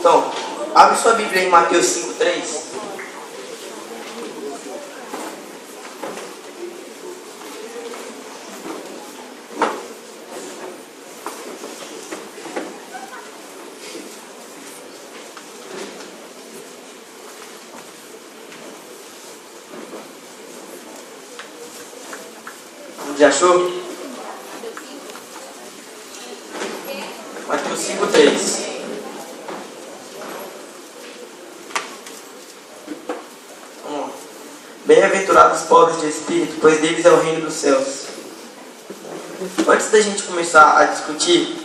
Então, abre sua Bíblia em Mateus 5:3. Já achou? Mateus 5:3. Vamos lá. Bem-aventurados os pobres de espírito, pois deles é o reino dos céus. Antes da gente começar a discutir,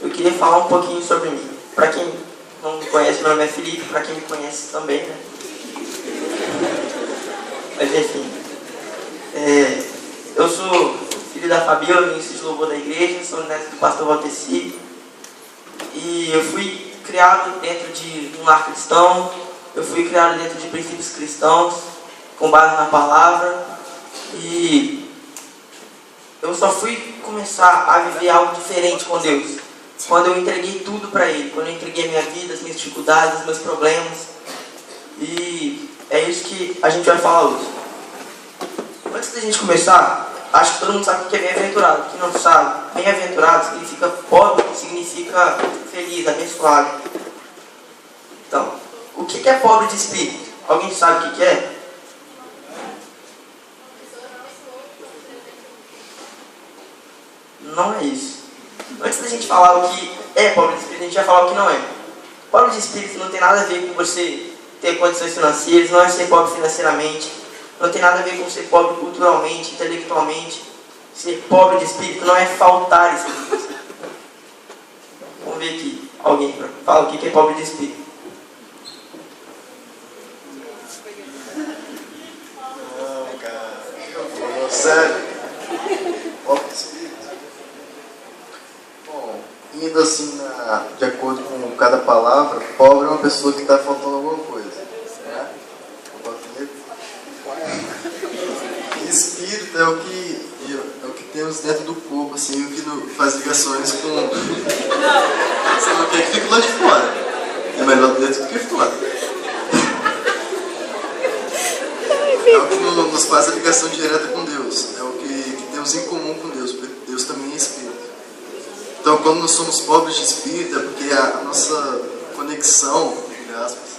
eu queria falar um pouquinho sobre mim. Para quem não me conhece, meu nome é Felipe, para quem me conhece também, né? Mas enfim, eu sou filho da Fabíola, ministro de louvor da igreja, sou neto do pastor Valteci. E eu fui criado dentro de um lar cristão, eu fui criado dentro de princípios cristãos, com base na palavra. E eu só fui começar a viver algo diferente com Deus quando eu entreguei tudo para Ele, quando eu entreguei a minha vida, as minhas dificuldades, os meus problemas. E é isso que a gente vai falar hoje. Antes da gente começar, acho que todo mundo sabe o que é bem-aventurado. Quem não sabe, bem-aventurado significa pobre, significa feliz, abençoado. Então, o que é pobre de espírito? Alguém sabe o que é? Não é isso. Antes da gente falar o que é pobre de espírito, a gente vai falar o que não é. Pobre de espírito não tem nada a ver com você ter condições financeiras, não é ser pobre financeiramente, não tem nada a ver com ser pobre culturalmente, intelectualmente. Ser pobre de espírito não é faltar espírito. Vamos ver aqui, alguém fala o que é pobre de espírito. Não, cara. Sério? Pobre de espírito? Bom, indo assim, de acordo com cada palavra, pobre é uma pessoa que está faltando alguma coisa. Né? E espírito é o que temos dentro do corpo, assim, o que faz ligações com... Sabe o que fica lá de fora? É melhor dentro do que fora. É o que nos faz a ligação direta com Deus. É o que temos em comum com Deus, porque Deus também é espírito. Então, quando nós somos pobres de espírito, é porque a nossa conexão, entre aspas,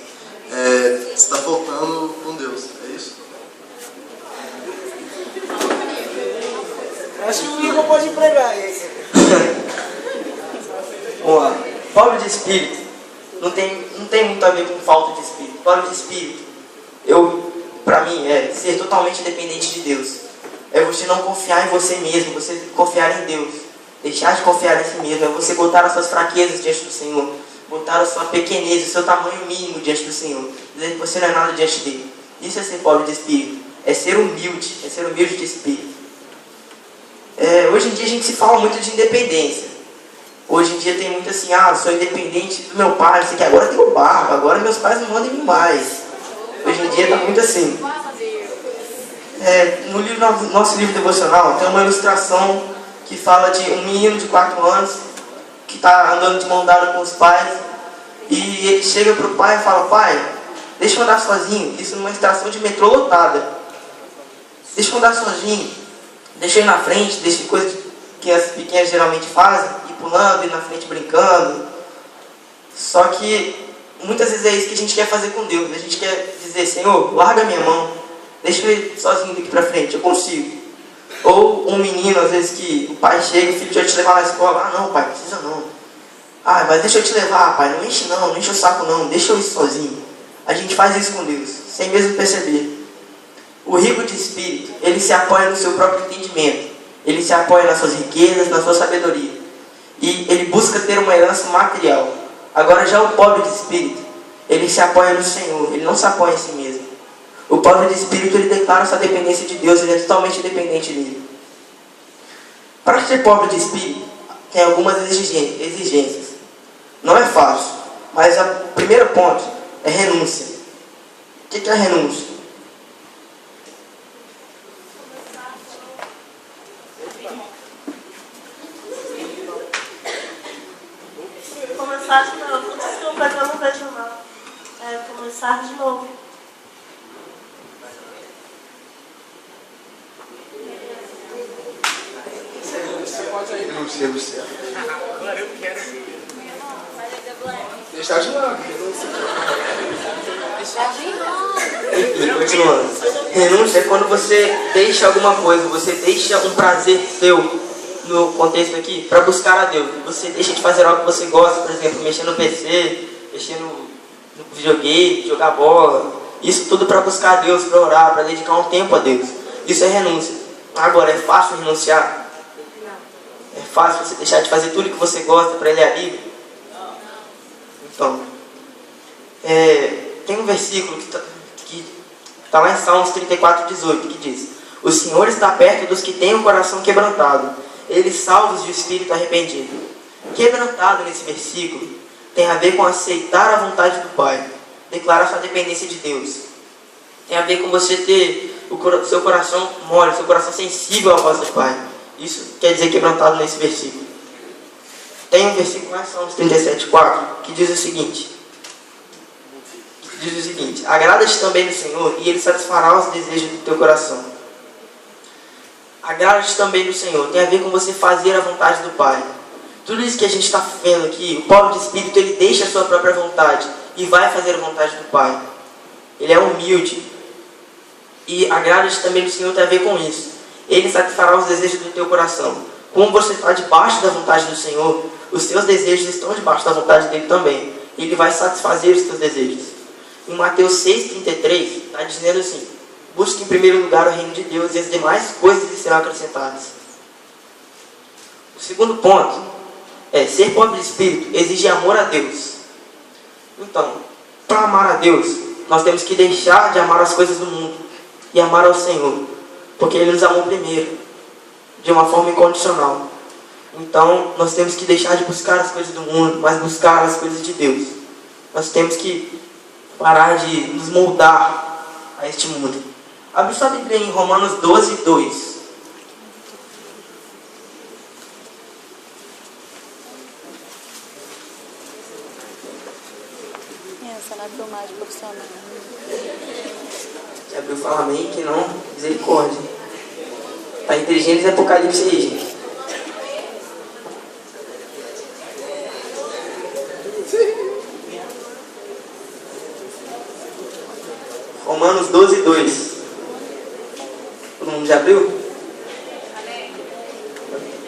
está faltando com Deus. É isso? Acho que o Igor pode pregar isso. Vamos lá. Pobre de espírito não tem muito a ver com falta de espírito. Pobre de espírito, pra mim, é ser totalmente dependente de Deus. É você não confiar em você mesmo, você confiar em Deus. Deixar de confiar em si mesmo. É você botar as suas fraquezas diante do Senhor. Botar a sua pequenez, o seu tamanho mínimo diante do Senhor. Dizer que você não é nada diante dele. Isso é ser pobre de espírito. É ser humilde de espírito. Hoje em dia a gente se fala muito de independência. Hoje em dia tem muito assim, eu sou independente do meu pai, sei que agora tem o barba, agora meus pais não mandam em mim mais. Hoje em dia está muito assim. No nosso livro devocional tem uma ilustração que fala de um menino de 4 anos que está andando de mão dada com os pais, e ele chega para o pai e fala: pai, deixa eu andar sozinho. Isso numa estação de metrô lotada. Deixa eu andar sozinho. Deixa eu ir na frente, deixa coisas que as pequenas geralmente fazem, ir pulando, ir na frente brincando. Só que muitas vezes é isso que a gente quer fazer com Deus. A gente quer dizer: Senhor, larga a minha mão, deixa eu ir sozinho daqui pra frente, eu consigo. Ou um menino, às vezes, que o pai chega, o filho vai te levar na escola: não, pai, precisa não. Mas deixa eu te levar, pai, não enche o saco não, deixa eu ir sozinho. A gente faz isso com Deus, sem mesmo perceber. O rico de espírito, ele se apoia no seu próprio entendimento. Ele se apoia nas suas riquezas, na sua sabedoria. E ele busca ter uma herança material. Agora já o pobre de espírito, ele se apoia no Senhor, ele não se apoia em si mesmo. O pobre de espírito, ele declara sua dependência de Deus, ele é totalmente dependente dele. Para ser pobre de espírito, tem algumas exigências. Não é fácil, mas o primeiro ponto é renúncia. O que é a renúncia? Começar não, coisa eu não vejo mal. É começar de novo. Renuncia, Luciano. Deixar de lado. E continuando. Renúncia é quando você deixa alguma coisa, você deixa um prazer seu, no contexto aqui, para buscar a Deus. Você deixa de fazer algo que você gosta, por exemplo, mexer no PC, mexer no videogame, jogar bola. Isso tudo para buscar a Deus, para orar, para dedicar um tempo a Deus. Isso é renúncia. Agora, é fácil renunciar? É fácil você deixar de fazer tudo que você gosta para ler a Bíblia? Então, tem um versículo que está lá em Salmos 34:18, que diz: o Senhor está perto dos que têm o coração quebrantado, Ele salva os de espírito arrependido. Quebrantado nesse versículo tem a ver com aceitar a vontade do Pai, declarar sua dependência de Deus. Tem a ver com você ter o seu coração mole, seu coração sensível à voz do Pai. Isso quer dizer quebrantado nesse versículo. Tem um versículo lá em Salmos 37:4 que diz o seguinte: agrada-te também no Senhor e Ele satisfará os desejos do teu coração. Agrada-te também no Senhor tem a ver com você fazer a vontade do Pai. Tudo isso que a gente está vendo aqui, o pobre de espírito, ele deixa a sua própria vontade e vai fazer a vontade do Pai. Ele é humilde. E agrada-te também no Senhor tem a ver com isso. Ele satisfará os desejos do teu coração. Como você está debaixo da vontade do Senhor, os seus desejos estão debaixo da vontade dele também. Ele vai satisfazer os teus desejos. Em Mateus 6:33, está dizendo assim: busque em primeiro lugar o reino de Deus e as demais coisas lhe serão acrescentadas. O segundo ponto é: ser pobre de espírito exige amor a Deus. Então, para amar a Deus, nós temos que deixar de amar as coisas do mundo e amar ao Senhor, porque Ele nos amou primeiro, de uma forma incondicional. Então, nós temos que deixar de buscar as coisas do mundo, mas buscar as coisas de Deus. Nós temos que parar de nos moldar a este mundo. Abre sua Bíblia em Romanos 12:2. Essa na filmagem profissional. Se abriu, fala amém, que não, misericórdia. Tá em Gênesis e Apocalipse aí, gente. Romanos 12:2. Todo mundo já abriu?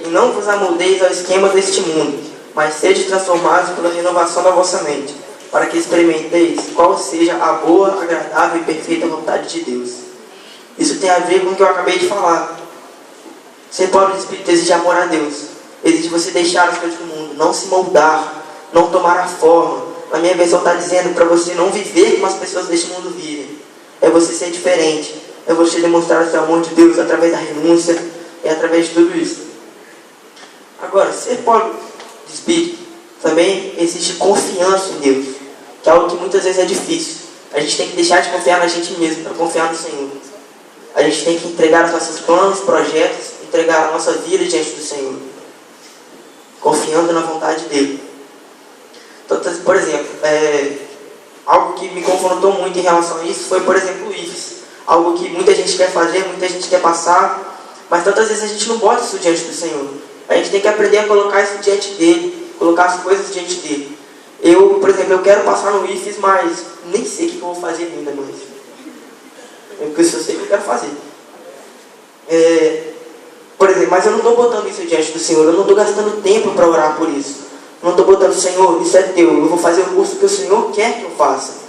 E não vos amoldeis ao esquema deste mundo, mas sede transformados pela renovação da vossa mente, para que experimenteis qual seja a boa, agradável e perfeita vontade de Deus. Isso tem a ver com o que eu acabei de falar. Ser pobre de espírito exige amor a Deus. Exige você deixar as coisas do mundo, não se moldar, não tomar a forma. A minha versão está dizendo para você não viver como as pessoas deste mundo vivem. É você ser diferente. É você demonstrar o seu amor de Deus através da renúncia e através de tudo isso. Agora, ser pobre de espírito também existe confiança em Deus, que é algo que muitas vezes é difícil. A gente tem que deixar de confiar na gente mesmo para confiar no Senhor. A gente tem que entregar os nossos planos, projetos, entregar a nossa vida diante do Senhor, confiando na vontade dele. Então, por exemplo, algo que me confrontou muito em relação a isso foi, por exemplo, o IFES. Algo que muita gente quer fazer, muita gente quer passar, mas tantas vezes a gente não bota isso diante do Senhor. A gente tem que aprender a colocar isso diante dele, colocar as coisas diante dele. Eu, por exemplo, eu quero passar no IFES, mas nem sei o que eu vou fazer ainda, mas eu sei que eu quero fazer. Por exemplo, mas eu não estou botando isso diante do Senhor, eu não estou gastando tempo para orar por isso. Eu não estou botando, Senhor, isso é teu, eu vou fazer o curso que o Senhor quer que eu faça.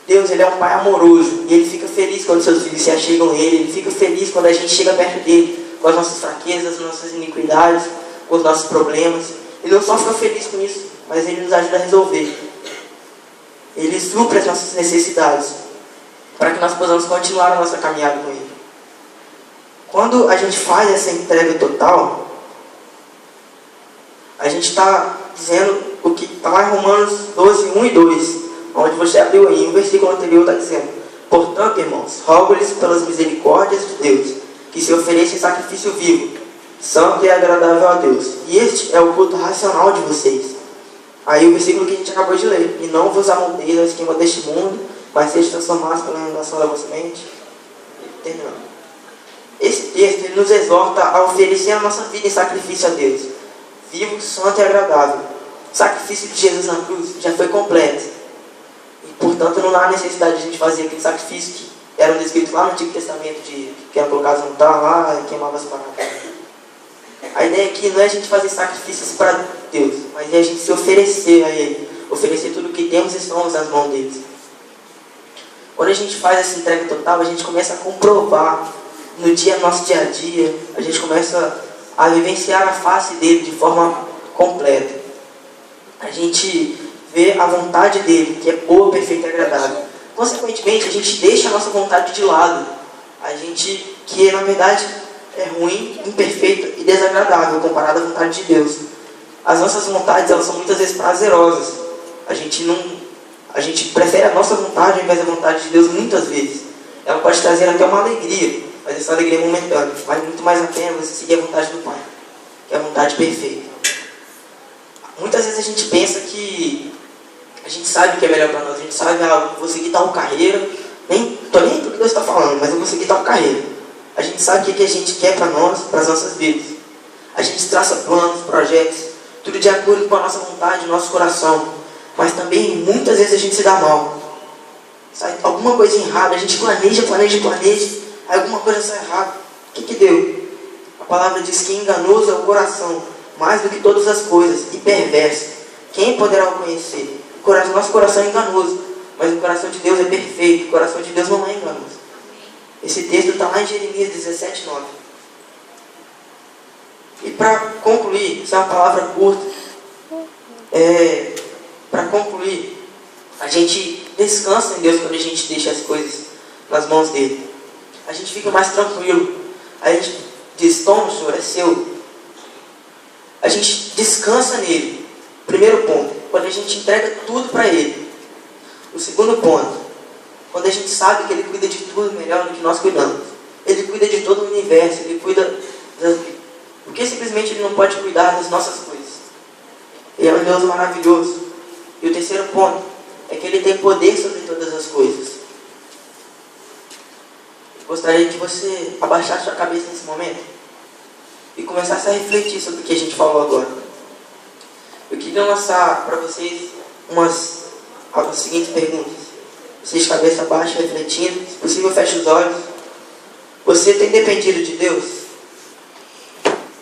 Deus, Ele é um Pai amoroso, e Ele fica feliz quando seus filhos se achegam a Ele, Ele fica feliz quando a gente chega perto dEle, com as nossas fraquezas, as nossas iniquidades, com os nossos problemas. Ele não só fica feliz com isso, mas Ele nos ajuda a resolver. Ele supre as nossas necessidades, para que nós possamos continuar a nossa caminhada com Ele. Quando a gente faz essa entrega total, a gente está dizendo o que está lá em Romanos 12:1 e 2, onde você abriu aí, o versículo anterior está dizendo: portanto, irmãos, rogo-lhes pelas misericórdias de Deus, que se ofereçam em sacrifício vivo, santo e agradável a Deus. E este é o culto racional de vocês. Aí o versículo que a gente acabou de ler: e não vos amoldeis ao esquema deste mundo, mas sejam transformados pela renovação da vossa mente. Terminando. Esse texto ele nos exorta a oferecer a nossa vida em sacrifício a Deus, vivo, santo e agradável. O sacrifício de Jesus na cruz já foi completo. E, portanto, não há necessidade de a gente fazer aquele sacrifício que eram descritos lá no Antigo Testamento, de que eram colocados no altar lá e queimavam as paradas. A ideia aqui não é a gente fazer sacrifícios para Deus, mas é a gente se oferecer a Ele, oferecer tudo o que temos e somos nas mãos dele. Quando a gente faz essa entrega total, a gente começa a comprovar no nosso dia a dia, a gente começa a vivenciar a face dele de forma completa. A gente vê a vontade dele, que é boa, perfeita e agradável. Consequentemente, a gente deixa a nossa vontade de lado. A gente, que na verdade é ruim, imperfeita e desagradável comparado à vontade de Deus. As nossas vontades, elas são muitas vezes prazerosas. A gente prefere a nossa vontade ao invés da vontade de Deus muitas vezes. Ela pode trazer até uma alegria, mas essa alegria é momentânea. Vale muito mais a pena você seguir a vontade do Pai, que é a vontade perfeita. Muitas vezes a gente pensa que a gente sabe o que é melhor para nós. A gente sabe, vou seguir tal carreira, estou nem do que Deus está falando, mas eu vou seguir tal carreira. A gente sabe o que a gente quer para nós, para as nossas vidas. A gente traça planos, projetos, tudo de acordo com a nossa vontade, o nosso coração. Mas também, muitas vezes, a gente se dá mal. Sai alguma coisa errada, a gente planeja, aí alguma coisa sai errada. O que deu? A palavra diz que enganoso é o coração, mais do que todas as coisas, e perverso. Quem poderá o conhecer? Nosso coração é enganoso, mas o coração de Deus é perfeito. O coração de Deus não é enganoso. Esse texto está lá em Jeremias 17:9. E para concluir, essa é uma palavra curta. Para concluir, a gente descansa em Deus quando a gente deixa as coisas nas mãos dele. A gente fica mais tranquilo. A gente diz: toma, Senhor, é seu. A gente descansa nele. Primeiro ponto, quando a gente entrega tudo para ele. O segundo ponto, quando a gente sabe que ele cuida de tudo melhor do que nós cuidamos. Ele cuida de todo o universo, ele cuida porque simplesmente ele não pode cuidar das nossas coisas. Ele é um Deus maravilhoso. E o terceiro ponto é que ele tem poder sobre todas as coisas. Eu gostaria que você abaixasse sua cabeça nesse momento e começasse a refletir sobre o que a gente falou agora. Eu queria lançar para vocês as seguintes perguntas. Vocês de cabeça baixa, refletindo. Se possível, feche os olhos. Você tem dependido de Deus?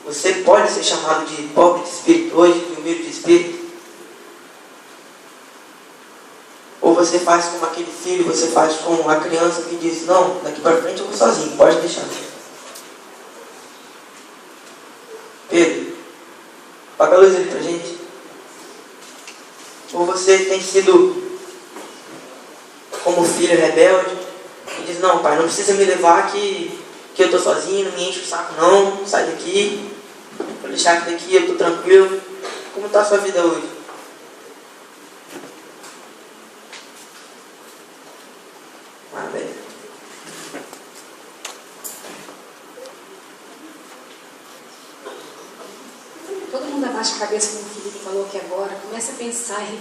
Você pode ser chamado de pobre de espírito hoje, de humilde de espírito? Ou você faz como aquele filho, você faz como a criança que diz: não, daqui para frente eu vou sozinho, pode deixar. Pedro, apaga a luz ali pra gente. Ou você tem sido como filho rebelde e diz: não, pai, não precisa me levar que eu estou sozinho, não me enche o saco não, sai daqui, vou deixar que daqui eu estou tranquilo. Como está a sua vida hoje? Amém. Todo mundo abaixa a cabeça, como o Felipe falou aqui agora, começa a pensar e